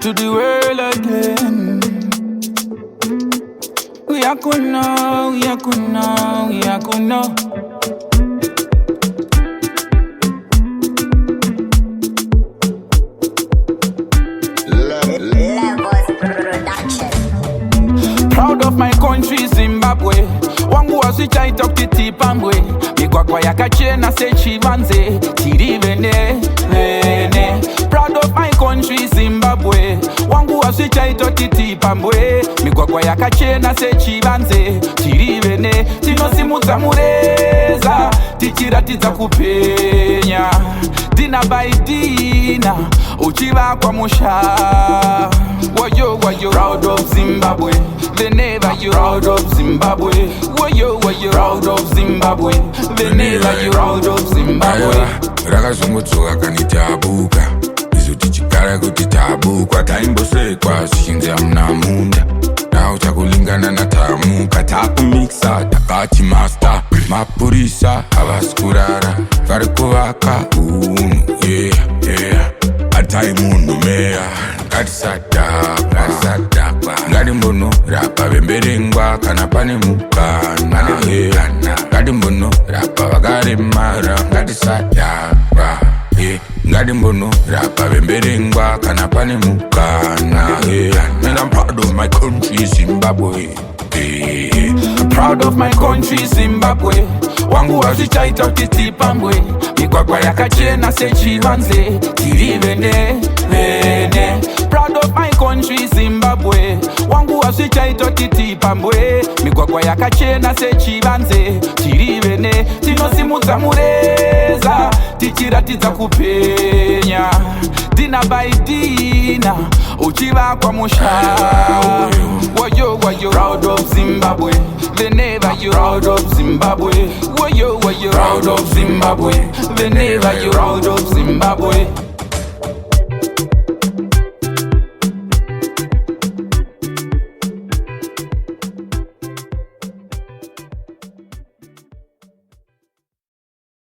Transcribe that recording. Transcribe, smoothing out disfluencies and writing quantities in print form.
to the world again. We are gonna, we are gonna, we are gonna. Proud of my country, Zimbabwe. Wangu wasicha itok titipambwe. Migwagwa yakachena se chivanze. Tirivene, vene. Proud of my country, Zimbabwe. Wangu wasicha itok titipambwe. Migwagwa yakachena se chivanze. Tirivene, tinosimuza Mureza. Tichiratidza kupenya. Dina by dina, uchiva kwa musha. Wayo, wayo, proud of Zimbabwe. Whenever you proud of Zimbabwe. Wayo, wayo, proud of Zimbabwe. Whenever you proud of Zimbabwe. Rakazungutsuka kanitabuka. Izuti chikara kuti tabuka. Taimbosekwa sichinze amnamunda. Nau chakulingana na tamuka. Takumixa, takati master. Mapurisa, havasikurara. Varikuvaka unu, yeah, yeah. Atai munhu meya. Ngatisadakwa ngatimbono rapa vemberengwa kana pane mukana, yeah. Ngatimbono rapa vakaremara ngatisadakwa, yeah. Ngatimbono rapa vemberengwa kana pane mukana, yeah. And I'm proud of my country, Zimbabwe, yeah. I'm proud of my country, Zimbabwe. Wangu wazvichaita titipambwe. Migwagwa yakachena sechivanze. Tirivene, vene. Proud of my country, Zimbabwe. Wangu wazvichaita titipambwe. Migwagwa yakachena sechivanze. Tirivene, tinosimudza Mureza. Tichiratidza kupenya. Dina by dina, uchiva kwa musha. Wayo, wayo, proud of Zimbabwe. Whenever you proud of Zimbabwe. Wayo, wayo, proud of Zimbabwe. Whenever you proud of Zimbabwe.